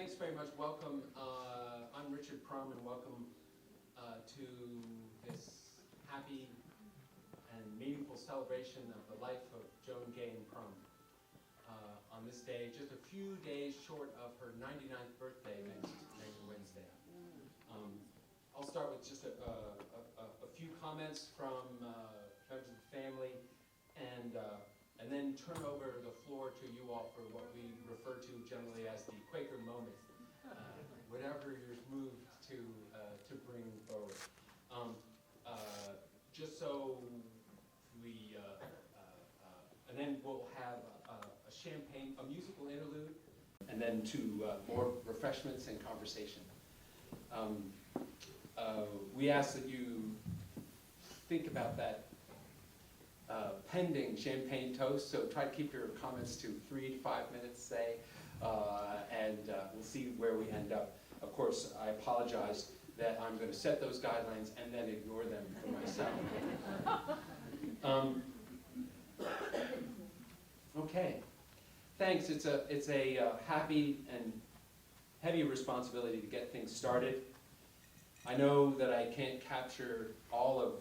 Thanks very much. Welcome. I'm Richard Prum, and welcome to this happy and meaningful celebration of the life of Joan Gane Prum. On this day, just a few days short of her 99th birthday next Wednesday. I'll start with just a few comments from members of the family, and then turn over the floor to you all for what we refer to generally as the Quaker moment, whatever you're moved to bring forward. Just so we, and then we'll have a champagne, a musical interlude, and then to more refreshments and conversation. We ask that you think about that pending champagne toast, so try to keep your comments to 3 to 5 minutes, say, and we'll see where we end up. Of course, I apologize that I'm going to set those guidelines and then ignore them for myself. Okay, thanks. It's a happy and heavy responsibility to get things started. I know that I can't capture all of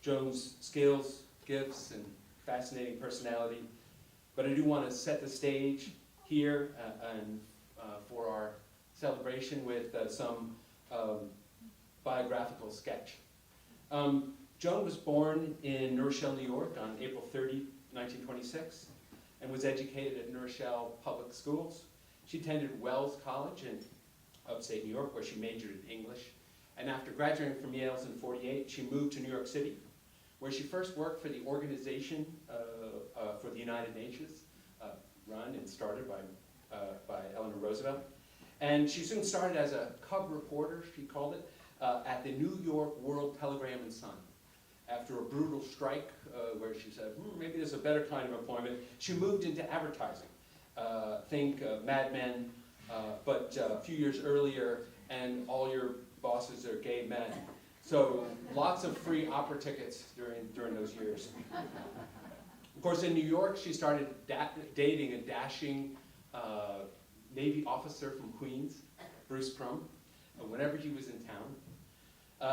Joan's skills, gifts, and fascinating personality, but I do want to set the stage here and for our celebration with some biographical sketch. Joan was born in New Rochelle, New York on April 30, 1926, and was educated at New Rochelle Public Schools. She attended Wells College in upstate New York, where she majored in English, and after graduating from Yale in '48, she moved to New York City, where she first worked for the Organization for the United Nations, run and started by Eleanor Roosevelt. And she soon started as a cub reporter, she called it, at the New York World Telegram and Sun. After a brutal strike, where she said, maybe there's a better kind of employment, she moved into advertising. Think Mad Men, but a few years earlier, and all your bosses are gay men. So lots of free opera tickets during those years. Of course, in New York, she started dating a dashing Navy officer from Queens, Bruce Prum, whenever he was in town.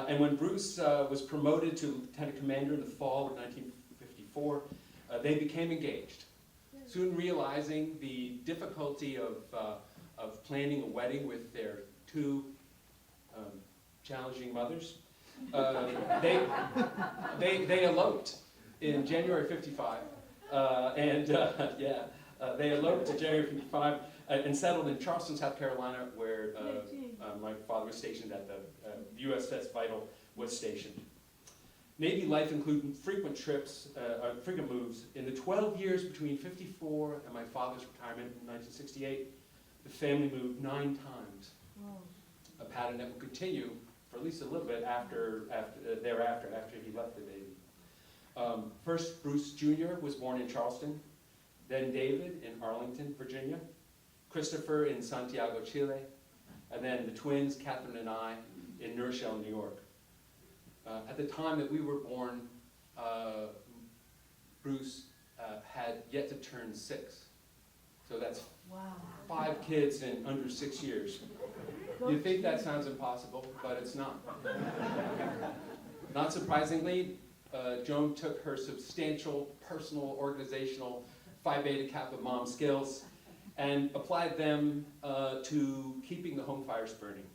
And when Bruce was promoted to lieutenant commander in the fall of 1954, they became engaged, soon realizing the difficulty of planning a wedding with their two challenging mothers. They eloped in January '55, they eloped in January '55 and settled in Charleston, South Carolina, where my father was stationed at the USS Vital was stationed. Navy life included frequent trips, frequent moves. In the 12 years between '54 and my father's retirement in 1968, the family moved 9 times. A pattern that will continue for at least a little bit thereafter, after he left the Navy. First, Bruce Jr. was born in Charleston, then David in Arlington, Virginia, Christopher in Santiago, Chile, and then the twins, Catherine and I, in New Rochelle, New York. At the time that we were born, Bruce had yet to turn 6. So that's 5 kids in under 6 years. You think that sounds impossible, but it's not. Not surprisingly, Joan took her substantial personal, organizational, Phi Beta Kappa mom skills and applied them to keeping the home fires burning.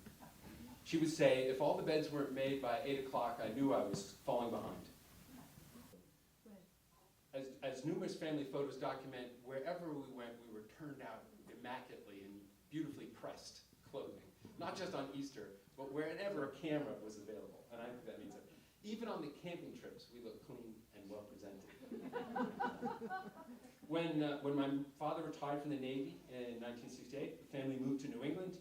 She would say, if all the beds weren't made by 8 o'clock, I knew I was falling behind. As numerous family photos document, wherever we went, we were turned out immaculately in beautifully pressed clothing. Not just on Easter, but wherever a camera was available. And I think that means that even on the camping trips, we looked clean and well presented. When my father retired from the Navy in 1968, the family moved to New England,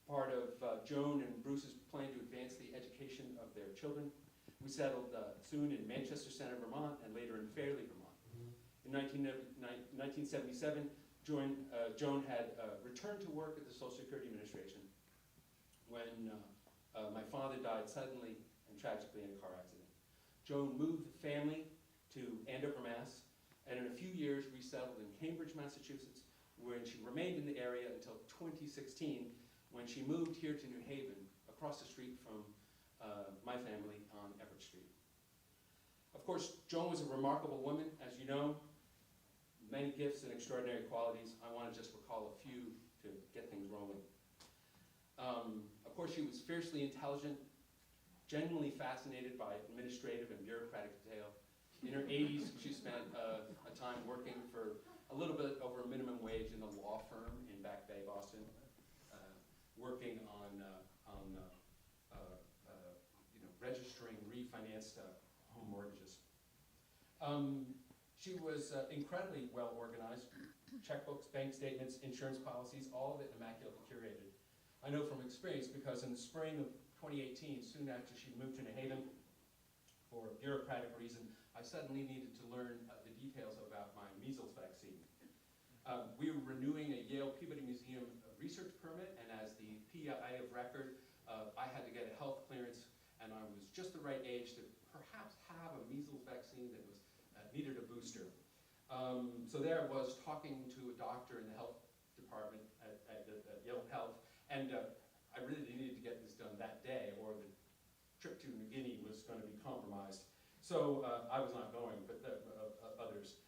part of Joan and Bruce's plan to advance the education of their children. We settled soon in Manchester Center, Vermont, and later in Fairleigh, Vermont. In 1977, Joan had returned to work at the Social Security Administration when my father died suddenly and tragically in a car accident. Joan moved the family to Andover, Mass, and in a few years resettled in Cambridge, Massachusetts, where she remained in the area until 2016, when she moved here to New Haven, across the street from my family on Everett Street. Of course, Joan was a remarkable woman, as you know, many gifts and extraordinary qualities. I want to just recall a few to get things rolling. Of course, she was fiercely intelligent, genuinely fascinated by administrative and bureaucratic detail. In her 80s, she spent a time working for a little bit over a minimum wage in a law firm in Back Bay, Boston, working on registering refinanced home mortgages. She was incredibly well organized. Checkbooks, bank statements, insurance policies, all of it immaculately curated. I know from experience because in the spring of 2018, soon after she moved to New Haven, for a bureaucratic reason, I suddenly needed to learn the details about my measles vaccine. We were renewing a Yale Peabody Museum research permit, and as the PI of record, I had to get a health clearance, and I was just the right age to perhaps have a measles vaccine that was needed a booster. So there I was talking to a doctor in the health department at Yale Health, and I really needed to get this done that day, or the trip to New Guinea was going to be compromised. So I was not going, but others.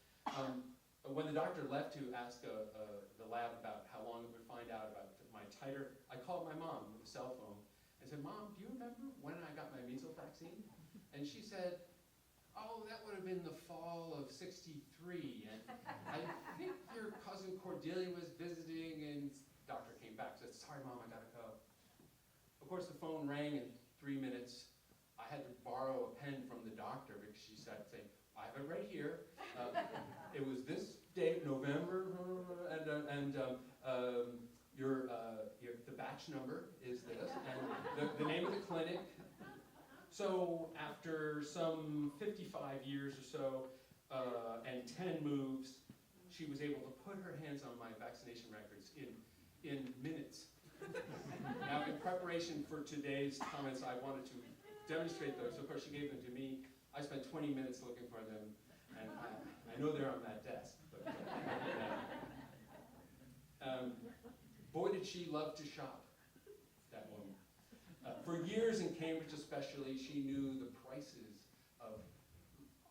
When the doctor left to ask the lab about how long it would find out about my titer, I called my mom with a cell phone and said, "Mom, do you remember when I got my measles vaccine?" And she said, "Oh, that would have been the fall of '63, and I think your cousin Cordelia was visiting," and the doctor came back and said, "Sorry, Mom, I gotta go." Of course, the phone rang in 3 minutes. I had to borrow a pen from the doctor because she said, "I have it right here. It was this date, November, and the batch number is this, and the name of the clinic." So after some 55 years or so and 10 moves, she was able to put her hands on my vaccination records in minutes. Now, in preparation for today's comments, I wanted to demonstrate those. Of course, she gave them to me. I spent 20 minutes looking for them, and I know they're on that desk. But, boy, did she love to shop, that woman. For years in Cambridge especially, she knew the prices of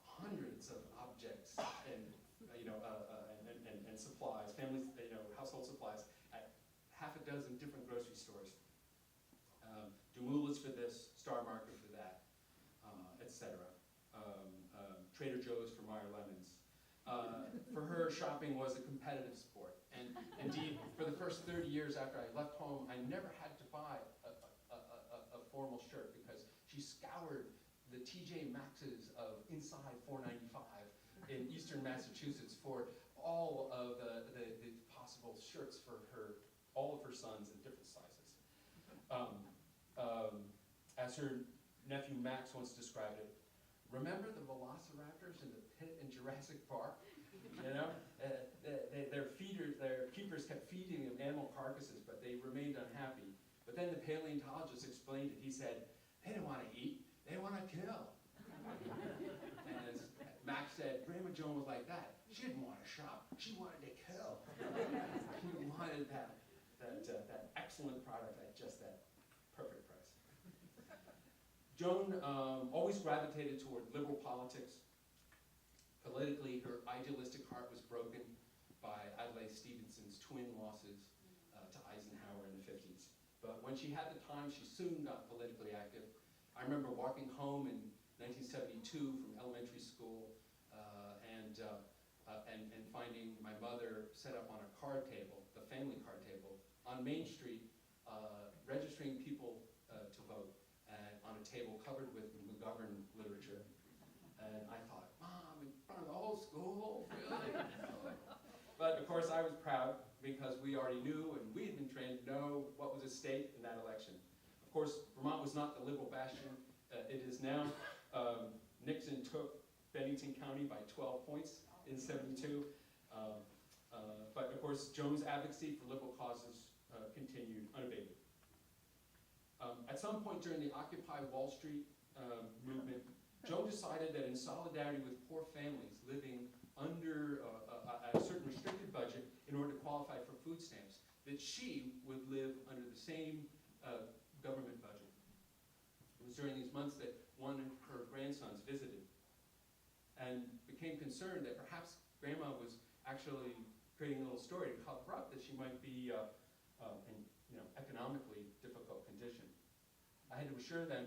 hundreds of objects and supplies, family, household supplies at half a dozen different grocery stores. Dumoulas for this, Star Market for that, etc. Trader Joe's for Meyer Lemons. For her, shopping was a competitive sport. And indeed, for the first 30 years after I left home, I never had to buy a formal shirt because she scoured the TJ Maxx's of inside 495 in eastern Massachusetts for all of the possible shirts for all of her sons in different sizes. As her nephew Max once described it, "Remember the velociraptors in the pit in Jurassic Park? You know, their keepers kept feeding them animal carcasses, but they remained unhappy. But then the paleontologist explained it. He said, they didn't want to eat, they want to kill." And as Max said, Grandma Joan was like that. She didn't want to shop, she wanted to kill. She wanted that excellent product at just that perfect price. Joan always gravitated toward liberal politics. Politically, her idealistic heart was broken by Adlai Stevenson's twin losses to Eisenhower in the 50s. But when she had the time, she soon got politically active. I remember walking home in 1972 from elementary school and finding my mother set up on a card table, the family card table, on Main Street, registering people to vote on a table covered with McGovern literature. And I thought, Mom, in front of the whole school? Really? But of course I was proud because we already knew and we had been trained to know what was at stake in that election. Of course, Vermont was not the liberal bastion it is now. Nixon took Bennington County by 12 points in '72. But of course, Joan's advocacy for liberal causes continued unabated. At some point during the Occupy Wall Street movement, Joan decided that in solidarity with poor families living under a certain restricted budget in order to qualify for food stamps, that she would live under the same government budget. It was during these months that one of her grandsons visited and became concerned that perhaps Grandma was actually creating a little story to cover up that she might be in economically difficult condition. I had to assure them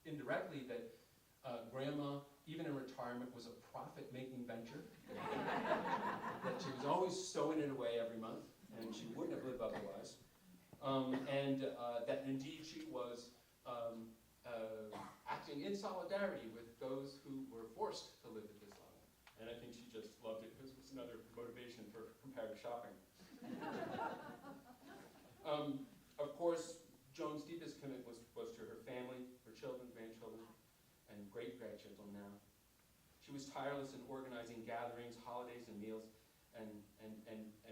indirectly that Grandma, even in retirement, was a profit-making venture, that she was always stowing it away every month, and she wouldn't have lived otherwise, and that indeed she was acting in solidarity with those who were forced to live at this level. And I think she just loved it because it was another motivation for comparative shopping. Of course, Joan's deepest commitment was to her family, her children, grandchildren, and great-grandchildren now. She was tireless in organizing gatherings, holidays, and meals. And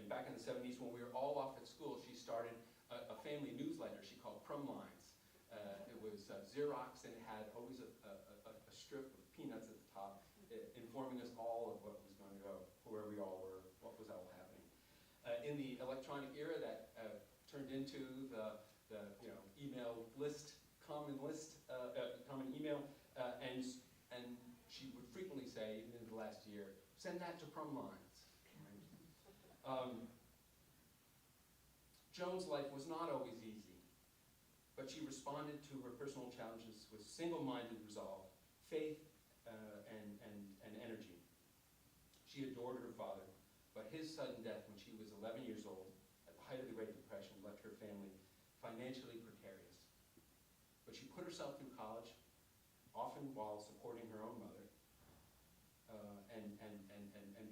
back in the 70s, when we were all off at school, she started a family newsletter she called Prum Lines. It was Xerox, and it had always a strip of peanuts at the top, informing us all of what was going to go, where we all were, what was all happening. In the electronic era, that turned into the email list, common email, and she would frequently say, even in the last year, send that to Prum Lines. Joan's life was not always easy, but she responded to her personal challenges with single-minded resolve, faith, and energy. She adored her father, but his sudden death when she was 11 years old, at the height of the Great Depression, left her family financially precarious. But she put herself through college, often while supporting her own mother, and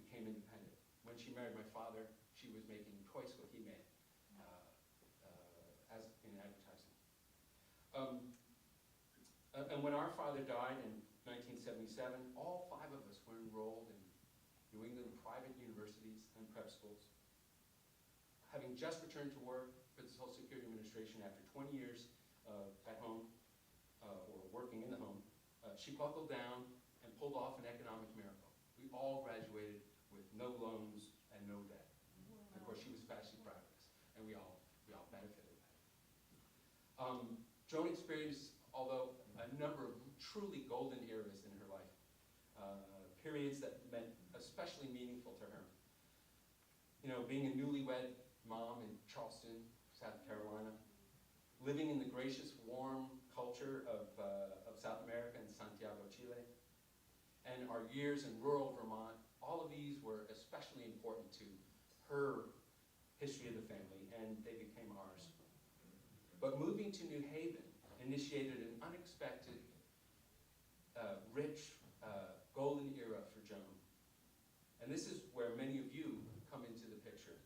became independent. When she married my father, she was making twice what he made as in advertising. And when our father died in 1977, all 5 of us were enrolled in New England private universities and prep schools. Having just returned to work for the Social Security Administration after 20 years at home, or working in the home, she buckled down and pulled off an economic miracle. We all graduated with no loans and no debt. Wow. And of course, she was vastly proud of us, and we all benefited from that. Joan experienced, although a number of truly golden eras in her life, periods that meant especially meaningful to her. You know, being a newlywed mom in Charleston, South Carolina, living in the gracious, warm culture of South America and Santiago, Chile, and our years in rural Vermont, all of these were especially important to her history of the family, and they became ours. But moving to New Haven initiated an unexpected, rich, golden era for Joan. And this is where many of you come into the picture.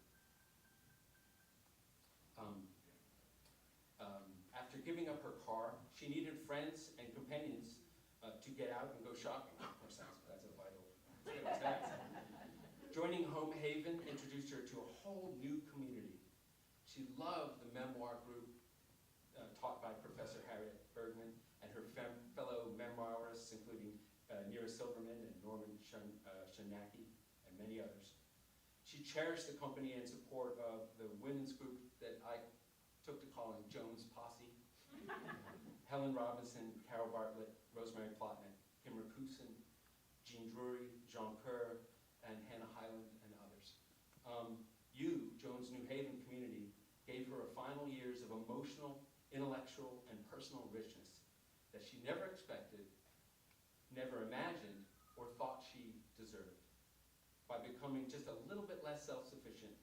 After giving up her car, she needed friends and companions to get out and go shopping. Of course, that's a vital. Joining Home Haven introduced her to a whole new community. She loved the memoir group taught by Professor Harriet Bergman and her fellow memoirists, including Nira Silverman and Norman Shanaki and many others. She cherished the company and support of the women's group that I took to calling Joan's Posse. Helen Robinson, Carol Bartlett, Rosemary Plotnick, Kim Rakusin, Jean Drury, Jean Kerr, and Hannah Hyland, and others. You, Joan's New Haven community, gave her a final years of emotional, intellectual, and personal richness that she never expected, never imagined, or thought she deserved. By becoming just a little bit less self-sufficient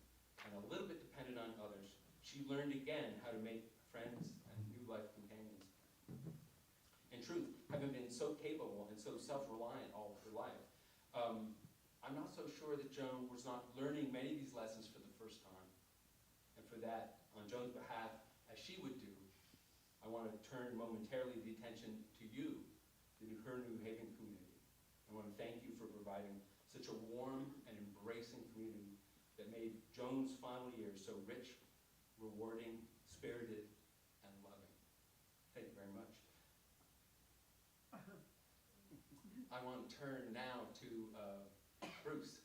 and a little bit dependent on others, she learned again how to make friends and new life companions. In truth, having been so capable and so self-reliant all of her life, I'm not so sure that Joan was not learning many of these lessons for the first time. And for that, on Joan's behalf, as she would do, I want to turn momentarily the attention to you, her New Haven community. I want to thank you for providing such a warm and embracing community that made Joan's final years so rich, rewarding, spirited, and loving. Thank you very much. I want to turn now to Bruce.